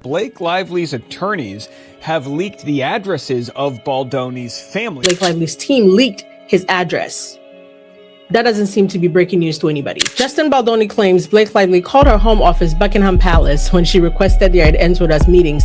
Blake Lively's attorneys have leaked the addresses of Baldoni's family. Blake Lively's team leaked his address. That doesn't seem to be breaking news to anybody. Justin Baldoni claims Blake Lively called her home office, Buckingham Palace, when she requested their ends with us meetings.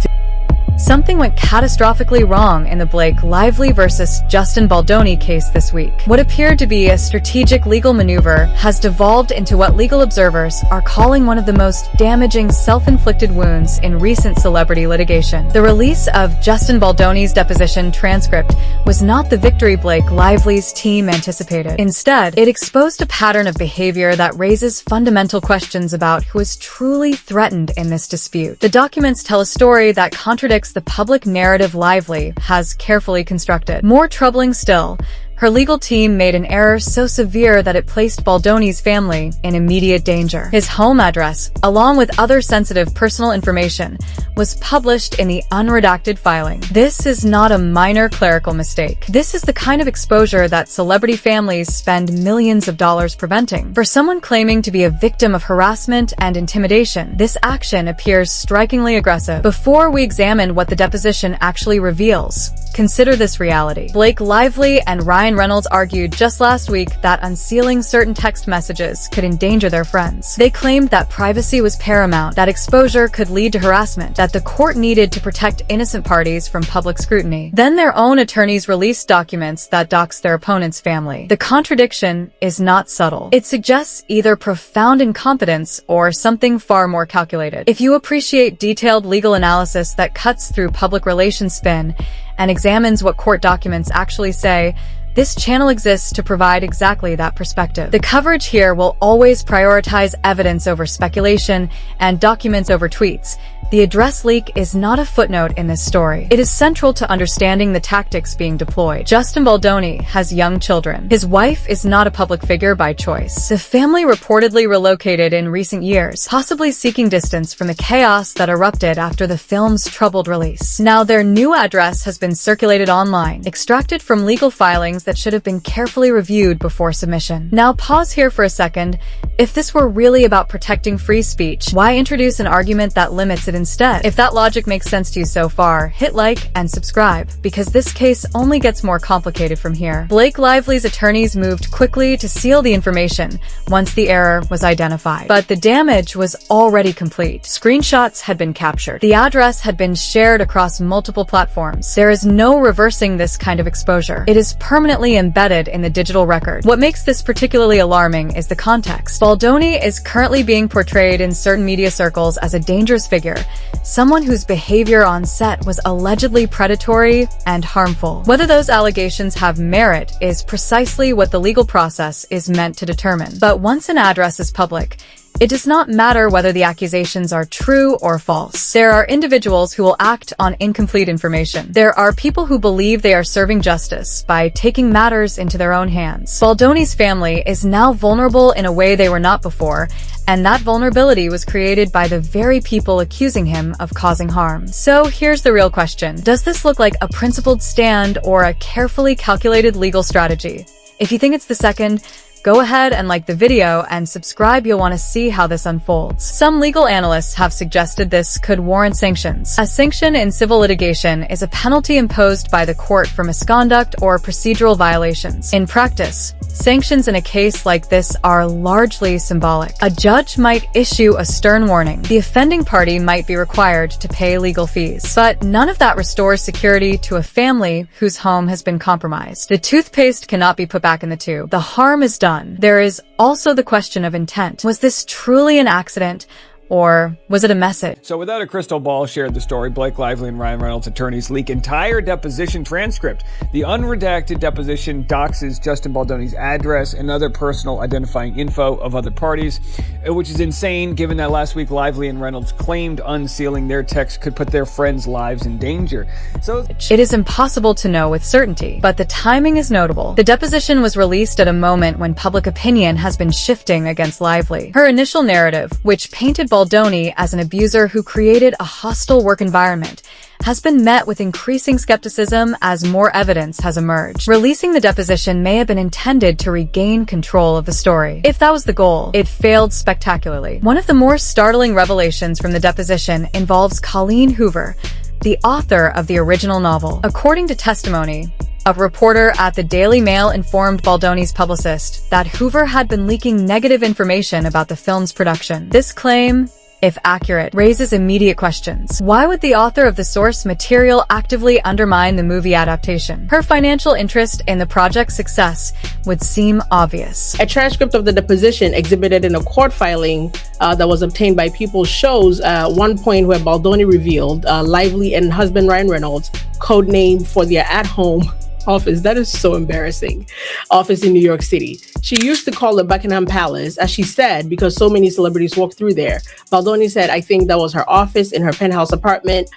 Something went catastrophically wrong in the Blake Lively versus Justin Baldoni case this week. What appeared to be a strategic legal maneuver has devolved into what legal observers are calling one of the most damaging self-inflicted wounds in recent celebrity litigation. The release of Justin Baldoni's deposition transcript was not the victory Blake Lively's team anticipated. Instead, it exposed a pattern of behavior that raises fundamental questions about who is truly threatened in this dispute. The documents tell a story that contradicts the public narrative Lively has carefully constructed. More troubling still, her legal team made an error so severe that it placed Baldoni's family in immediate danger. His home address, along with other sensitive personal information, was published in the unredacted filing. This is not a minor clerical mistake. This is the kind of exposure that celebrity families spend millions of dollars preventing. For someone claiming to be a victim of harassment and intimidation, this action appears strikingly aggressive. Before we examine what the deposition actually reveals, consider this reality. Blake Lively and Reynolds argued just last week that unsealing certain text messages could endanger their friends. They claimed that privacy was paramount, that exposure could lead to harassment, that the court needed to protect innocent parties from public scrutiny. Then their own attorneys released documents that dox their opponent's family. The contradiction is not subtle. It suggests either profound incompetence or something far more calculated. If you appreciate detailed legal analysis that cuts through public relations spin and examines what court documents actually say, this channel exists to provide exactly that perspective. The coverage here will always prioritize evidence over speculation and documents over tweets. The address leak is not a footnote in this story. It is central to understanding the tactics being deployed. Justin Baldoni has young children. His wife is not a public figure by choice. The family reportedly relocated in recent years, possibly seeking distance from the chaos that erupted after the film's troubled release. Now their new address has been circulated online, extracted from legal filings that should have been carefully reviewed before submission. Now pause here for a second. If this were really about protecting free speech, why introduce an argument that limits it instead? If that logic makes sense to you so far, hit like and subscribe, because this case only gets more complicated from here. Blake Lively's attorneys moved quickly to seal the information once the error was identified. But the damage was already complete. Screenshots had been captured. The address had been shared across multiple platforms. There is no reversing this kind of exposure. It is permanently embedded in the digital record. What makes this particularly alarming is the context. Baldoni is currently being portrayed in certain media circles as a dangerous figure, someone whose behavior on set was allegedly predatory and harmful. Whether those allegations have merit is precisely what the legal process is meant to determine. But once an address is public, it does not matter whether the accusations are true or false. There are individuals who will act on incomplete information. There are people who believe they are serving justice by taking matters into their own hands. Baldoni's family is now vulnerable in a way they were not before, and that vulnerability was created by the very people accusing him of causing harm. So here's the real question. Does this look like a principled stand or a carefully calculated legal strategy? If you think it's the second, go ahead and like the video and subscribe. You'll want to see how this unfolds. Some legal analysts have suggested this could warrant sanctions. A sanction in civil litigation is a penalty imposed by the court for misconduct or procedural violations. In practice, sanctions in a case like this are largely symbolic. A judge might issue a stern warning. The offending party might be required to pay legal fees. But none of that restores security to a family whose home has been compromised. The toothpaste cannot be put back in the tube. The harm is done. There is also the question of intent. Was this truly an accident, or was it a message? So without a crystal ball shared the story, Blake Lively and Reynolds attorneys leak entire deposition transcript. The unredacted deposition doxes Justin Baldoni's address and other personal identifying info of other parties, which is insane given that last week Lively and Reynolds claimed unsealing their text could put their friends' lives in danger. So it is impossible to know with certainty, but the timing is notable. The deposition was released at a moment when public opinion has been shifting against Lively. Her initial narrative, which painted Baldoni as an abuser who created a hostile work environment has been met with increasing skepticism as more evidence has emerged. Releasing the deposition may have been intended to regain control of the story. If that was the goal, it failed spectacularly. One of the more startling revelations from the deposition involves Colleen Hoover, the author of the original novel. According to testimony, a reporter at the Daily Mail informed Baldoni's publicist that Hoover had been leaking negative information about the film's production. This claim, if accurate, raises immediate questions. Why would the author of the source material actively undermine the movie adaptation? Her financial interest in the project's success would seem obvious. A transcript of the deposition exhibited in a court filing that was obtained by People shows one point where Baldoni revealed Lively and husband Ryan Reynolds, codename for their at-home office, that is so embarrassing, office in New York City. She used to call it Buckingham Palace, as she said, because so many celebrities walked through there. Baldoni said, I think that was her office in her penthouse apartment,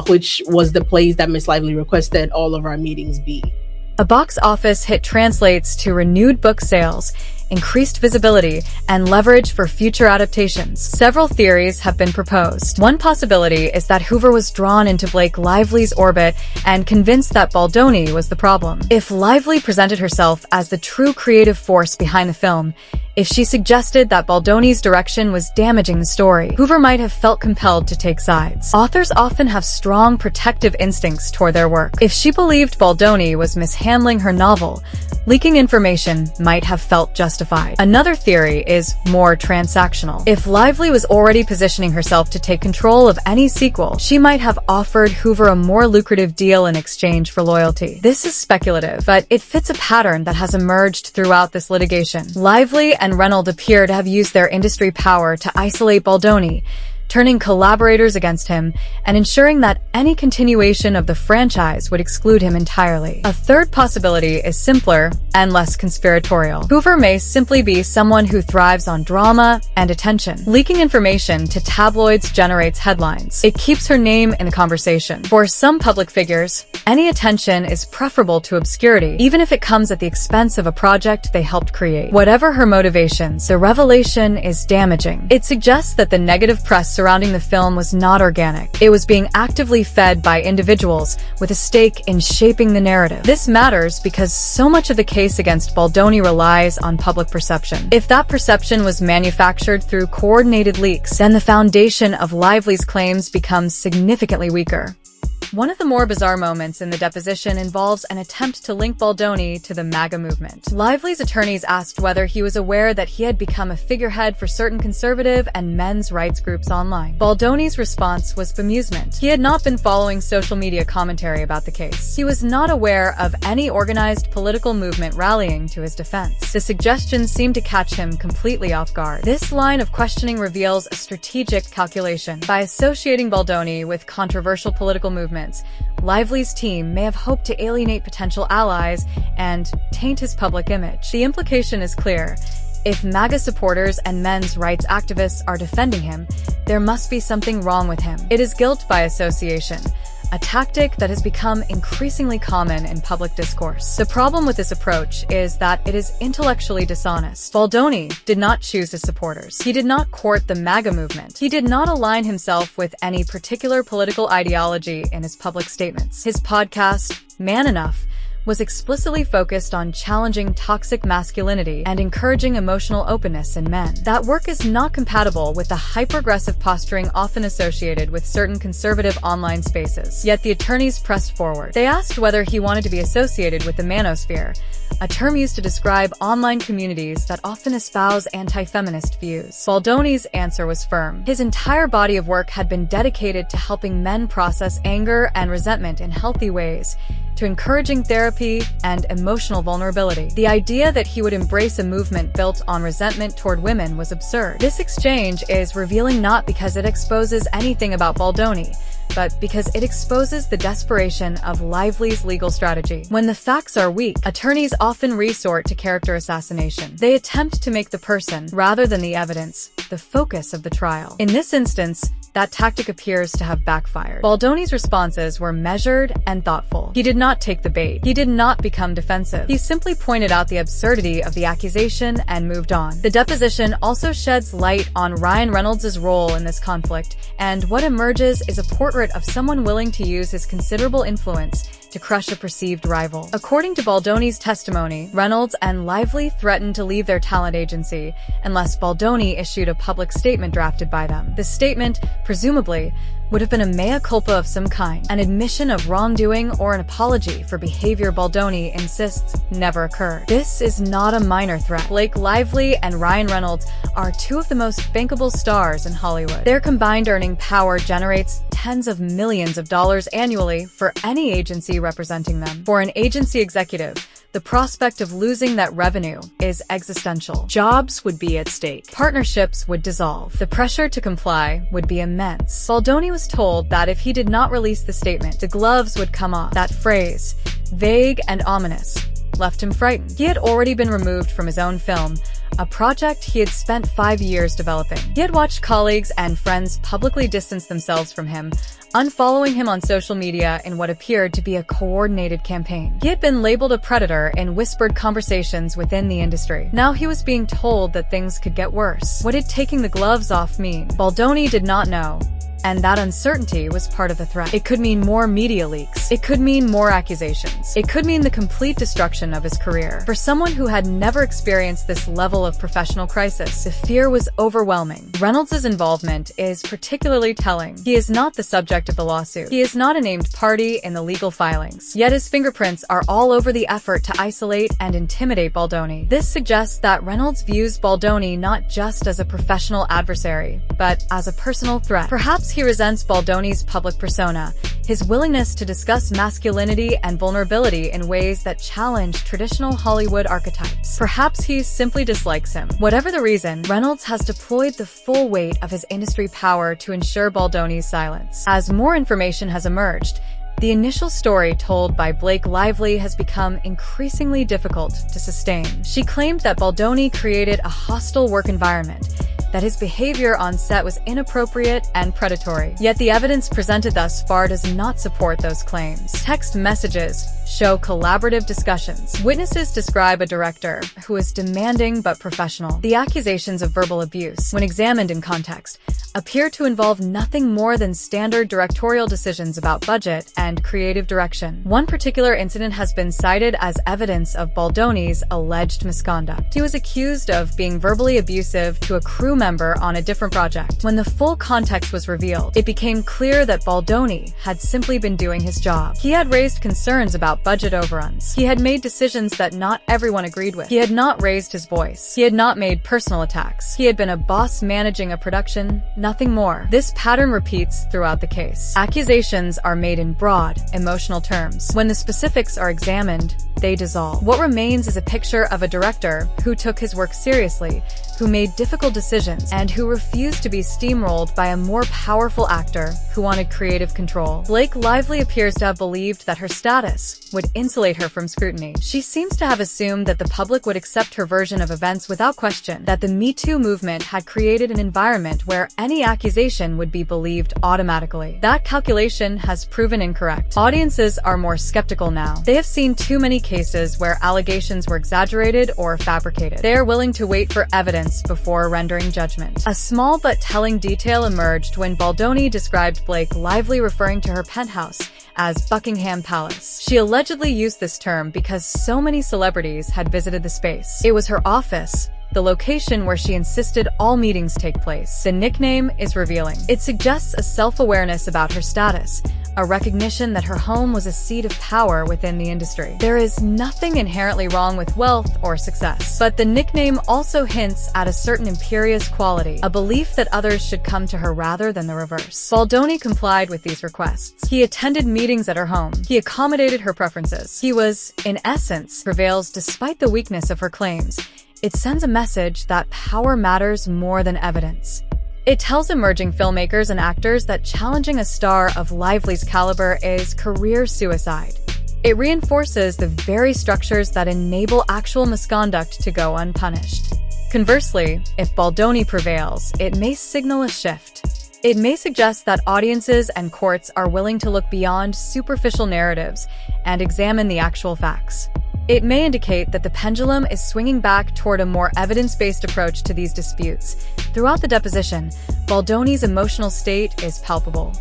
which was the place that Miss Lively requested all of our meetings be. A box office hit translates to renewed book sales, increased visibility, and leverage for future adaptations. Several theories have been proposed. One possibility is that Hoover was drawn into Blake Lively's orbit and convinced that Baldoni was the problem. If Lively presented herself as the true creative force behind the film, if she suggested that Baldoni's direction was damaging the story, Hoover might have felt compelled to take sides. Authors often have strong protective instincts toward their work. If she believed Baldoni was mishandling her novel, leaking information might have felt justified. Another theory is more transactional. If Lively was already positioning herself to take control of any sequel, she might have offered Hoover a more lucrative deal in exchange for loyalty. This is speculative, but it fits a pattern that has emerged throughout this litigation. Lively and Reynolds appear to have used their industry power to isolate Baldoni, turning collaborators against him and ensuring that any continuation of the franchise would exclude him entirely. A third possibility is simpler and less conspiratorial. Hoover may simply be someone who thrives on drama and attention. Leaking information to tabloids generates headlines. It keeps her name in the conversation. For some public figures, any attention is preferable to obscurity, even if it comes at the expense of a project they helped create. Whatever her motivations, the revelation is damaging. It suggests that the negative press surrounding the film was not organic. It was being actively fed by individuals with a stake in shaping the narrative. This matters because so much of the case against Baldoni relies on public perception. If that perception was manufactured through coordinated leaks, then the foundation of Lively's claims becomes significantly weaker. One of the more bizarre moments in the deposition involves an attempt to link Baldoni to the MAGA movement. Lively's attorneys asked whether he was aware that he had become a figurehead for certain conservative and men's rights groups online. Baldoni's response was bemusement. He had not been following social media commentary about the case. He was not aware of any organized political movement rallying to his defense. The suggestion seemed to catch him completely off guard. This line of questioning reveals a strategic calculation. By associating Baldoni with controversial political movements, Lively's team may have hoped to alienate potential allies and taint his public image. The implication is clear. If MAGA supporters and men's rights activists are defending him, there must be something wrong with him. It is guilt by association, a tactic that has become increasingly common in public discourse. The problem with this approach is that it is intellectually dishonest. Baldoni did not choose his supporters. He did not court the MAGA movement. He did not align himself with any particular political ideology in his public statements. His podcast, Man Enough, was explicitly focused on challenging toxic masculinity and encouraging emotional openness in men. That work is not compatible with the hyper-aggressive posturing often associated with certain conservative online spaces. Yet the attorneys pressed forward. They asked whether he wanted to be associated with the manosphere, a term used to describe online communities that often espouse anti-feminist views. Baldoni's answer was firm. His entire body of work had been dedicated to helping men process anger and resentment in healthy ways, to encouraging therapy and emotional vulnerability. The idea that he would embrace a movement built on resentment toward women was absurd. This exchange is revealing not because it exposes anything about Baldoni, but because it exposes the desperation of Lively's legal strategy. When the facts are weak, attorneys often resort to character assassination. They attempt to make the person, rather than the evidence, the focus of the trial. In this instance, That tactic appears to have backfired. Baldoni's responses were measured and thoughtful. He did not take the bait. He did not become defensive. He simply pointed out the absurdity of the accusation and moved on. The deposition also sheds light on Ryan Reynolds' role in this conflict, and what emerges is a portrait of someone willing to use his considerable influence to crush a perceived rival. According to Baldoni's testimony, Reynolds and Lively threatened to leave their talent agency unless Baldoni issued a public statement drafted by them. The statement, presumably, would have been a mea culpa of some kind, an admission of wrongdoing or an apology for behavior Baldoni insists never occurred. This is not a minor threat. Blake Lively and Ryan Reynolds are two of the most bankable stars in Hollywood. Their combined earning power generates tens of millions of dollars annually for any agency representing them. For an agency executive, the prospect of losing that revenue is existential. Jobs would be at stake. Partnerships would dissolve. The pressure to comply would be immense. Baldoni was told that if he did not release the statement, the gloves would come off. That phrase, vague and ominous, left him frightened. He had already been removed from his own film, a project he had spent 5 years developing. He had watched colleagues and friends publicly distance themselves from him, unfollowing him on social media in what appeared to be a coordinated campaign. He had been labeled a predator in whispered conversations within the industry. Now he was being told that things could get worse. What did taking the gloves off mean? Baldoni did not know. And that uncertainty was part of the threat. It could mean more media leaks. It could mean more accusations. It could mean the complete destruction of his career. For someone who had never experienced this level of professional crisis, the fear was overwhelming. Reynolds' involvement is particularly telling. He is not the subject of the lawsuit. He is not a named party in the legal filings. Yet his fingerprints are all over the effort to isolate and intimidate Baldoni. This suggests that Reynolds views Baldoni not just as a professional adversary, but as a personal threat. Perhaps he resents Baldoni's public persona, his willingness to discuss masculinity and vulnerability in ways that challenge traditional Hollywood archetypes. Perhaps he simply dislikes him. Whatever the reason, Reynolds has deployed the full weight of his industry power to ensure Baldoni's silence. As more information has emerged, the initial story told by Blake Lively has become increasingly difficult to sustain. She claimed that Baldoni created a hostile work environment, that his behavior on set was inappropriate and predatory. Yet the evidence presented thus far does not support those claims. Text messages show collaborative discussions. Witnesses describe a director who is demanding but professional. The accusations of verbal abuse, when examined in context, appear to involve nothing more than standard directorial decisions about budget and creative direction. One particular incident has been cited as evidence of Baldoni's alleged misconduct. He was accused of being verbally abusive to a crew member on a different project. When the full context was revealed, it became clear that Baldoni had simply been doing his job. He had raised concerns about budget overruns. He had made decisions that not everyone agreed with. He had not raised his voice. He had not made personal attacks. He had been a boss managing a production, nothing more. This pattern repeats throughout the case. Accusations are made in broad, emotional terms. When the specifics are examined, they dissolve. What remains is a picture of a director who took his work seriously, who made difficult decisions, and who refused to be steamrolled by a more powerful actor who wanted creative control. Blake Lively appears to have believed that her status would insulate her from scrutiny. She seems to have assumed that the public would accept her version of events without question, that the Me Too movement had created an environment where any accusation would be believed automatically. That calculation has proven incorrect. Audiences are more skeptical now. They have seen too many cases where allegations were exaggerated or fabricated. They are willing to wait for evidence before rendering judgment. A small but telling detail emerged when Baldoni described Blake Lively referring to her penthouse as Buckingham Palace. She allegedly used this term because so many celebrities had visited the space. It was her office, the location where she insisted all meetings take place. The nickname is revealing. It suggests a self-awareness about her status, a recognition that her home was a seat of power within the industry. There is nothing inherently wrong with wealth or success, but the nickname also hints at a certain imperious quality, a belief that others should come to her rather than the reverse. Baldoni complied with these requests. He attended meetings at her home. He accommodated her preferences. He was, in essence, prevails despite the weakness of her claims. It sends a message that power matters more than evidence. It tells emerging filmmakers and actors that challenging a star of Lively's caliber is career suicide. It reinforces the very structures that enable actual misconduct to go unpunished. Conversely, if Baldoni prevails, it may signal a shift. It may suggest that audiences and courts are willing to look beyond superficial narratives and examine the actual facts. It may indicate that the pendulum is swinging back toward a more evidence-based approach to these disputes. Throughout the deposition, Baldoni's emotional state is palpable.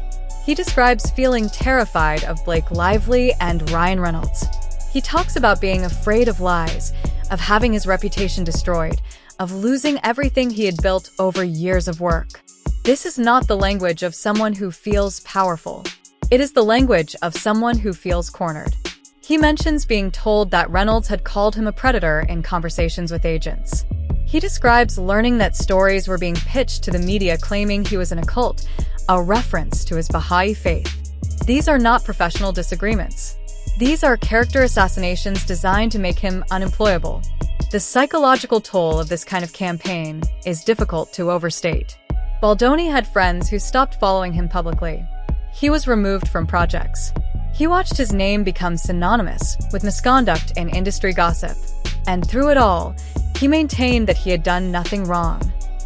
He describes feeling terrified of Blake Lively and Ryan Reynolds. He talks about being afraid of lies, of having his reputation destroyed, of losing everything he had built over years of work. This is not the language of someone who feels powerful. It is the language of someone who feels cornered. He mentions being told that Reynolds had called him a predator in conversations with agents. He describes learning that stories were being pitched to the media claiming he was in a cult, a reference to his Baha'i faith. These are not professional disagreements. These are character assassinations designed to make him unemployable. The psychological toll of this kind of campaign is difficult to overstate. Baldoni had friends who stopped following him publicly. He was removed from projects. He watched his name become synonymous with misconduct and industry gossip. And through it all, he maintained that he had done nothing wrong.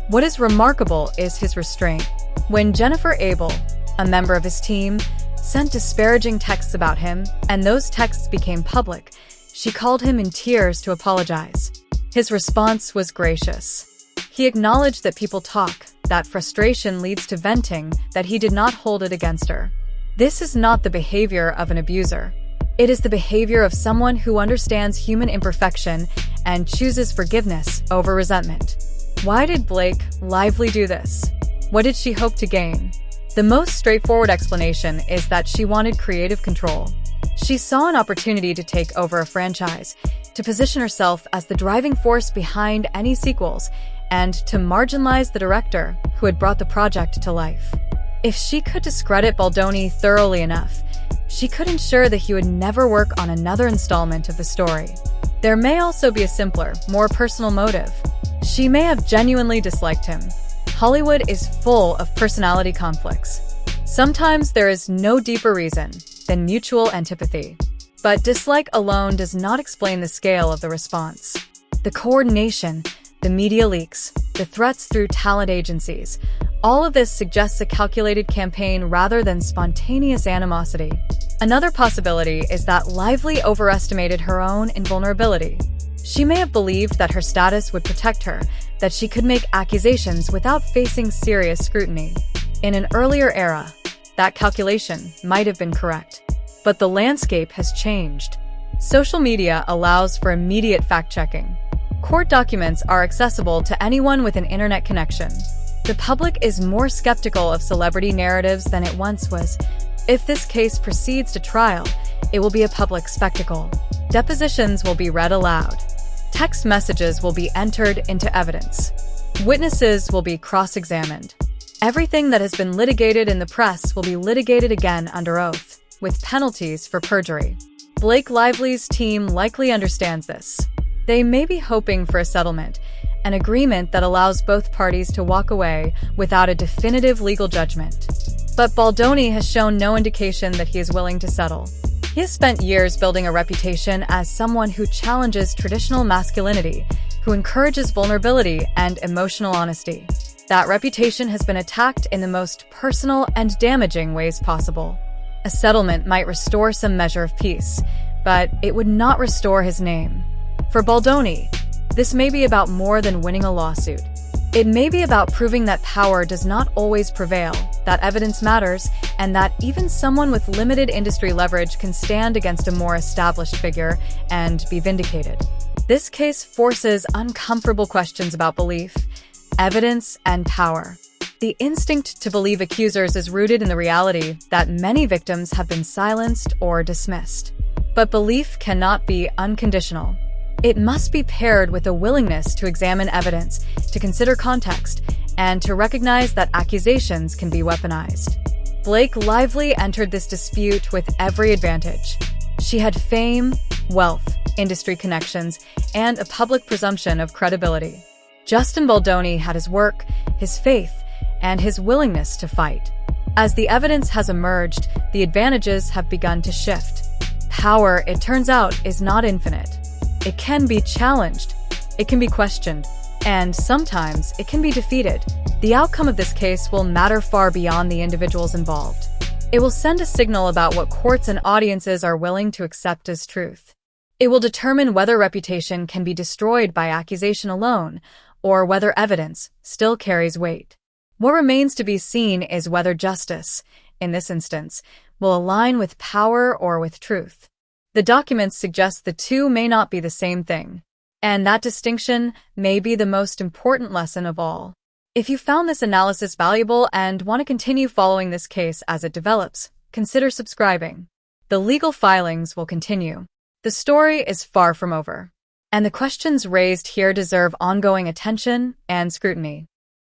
What is remarkable is his restraint. When Jennifer Abel, a member of his team, sent disparaging texts about him, and those texts became public, she called him in tears to apologize. His response was gracious. He acknowledged that people talk, that frustration leads to venting, that he did not hold it against her. This is not the behavior of an abuser. It is the behavior of someone who understands human imperfection and chooses forgiveness over resentment. Why did Blake Lively do this? What did she hope to gain? The most straightforward explanation is that she wanted creative control. She saw an opportunity to take over a franchise, to position herself as the driving force behind any sequels, and to marginalize the director who had brought the project to life. If she could discredit Baldoni thoroughly enough, she could ensure that he would never work on another installment of the story. There may also be a simpler, more personal motive. She may have genuinely disliked him. Hollywood is full of personality conflicts. Sometimes there is no deeper reason than mutual antipathy. But dislike alone does not explain the scale of the response. The coordination, the media leaks, the threats through talent agencies, all of this suggests a calculated campaign rather than spontaneous animosity. Another possibility is that Lively overestimated her own invulnerability. She may have believed that her status would protect her, that she could make accusations without facing serious scrutiny. In an earlier era, that calculation might have been correct. But the landscape has changed. Social media allows for immediate fact-checking. Court documents are accessible to anyone with an internet connection. The public is more skeptical of celebrity narratives than it once was. If this case proceeds to trial, it will be a public spectacle. Depositions will be read aloud. Text messages will be entered into evidence. Witnesses will be cross-examined. Everything that has been litigated in the press will be litigated again under oath, with penalties for perjury. Blake Lively's team likely understands this. They may be hoping for a settlement, an agreement that allows both parties to walk away without a definitive legal judgment. But Baldoni has shown no indication that he is willing to settle. He has spent years building a reputation as someone who challenges traditional masculinity, who encourages vulnerability and emotional honesty. That reputation has been attacked in the most personal and damaging ways possible. A settlement might restore some measure of peace, but it would not restore his name. For Baldoni, this may be about more than winning a lawsuit. It may be about proving that power does not always prevail, that evidence matters, and that even someone with limited industry leverage can stand against a more established figure and be vindicated. This case forces uncomfortable questions about belief, evidence, and power. The instinct to believe accusers is rooted in the reality that many victims have been silenced or dismissed. But belief cannot be unconditional. It must be paired with a willingness to examine evidence, to consider context, and to recognize that accusations can be weaponized. Blake Lively entered this dispute with every advantage. She had fame, wealth, industry connections, and a public presumption of credibility. Justin Baldoni had his work, his faith, and his willingness to fight. As the evidence has emerged, the advantages have begun to shift. Power, it turns out, is not infinite. It can be challenged. It can be questioned. And sometimes it can be defeated. The outcome of this case will matter far beyond the individuals involved. It will send a signal about what courts and audiences are willing to accept as truth. It will determine whether reputation can be destroyed by accusation alone, or whether evidence still carries weight. What remains to be seen is whether justice, in this instance, will align with power or with truth. The documents suggest the two may not be the same thing, and that distinction may be the most important lesson of all. If you found this analysis valuable and want to continue following this case as it develops, consider subscribing. The legal filings will continue. The story is far from over, and the questions raised here deserve ongoing attention and scrutiny.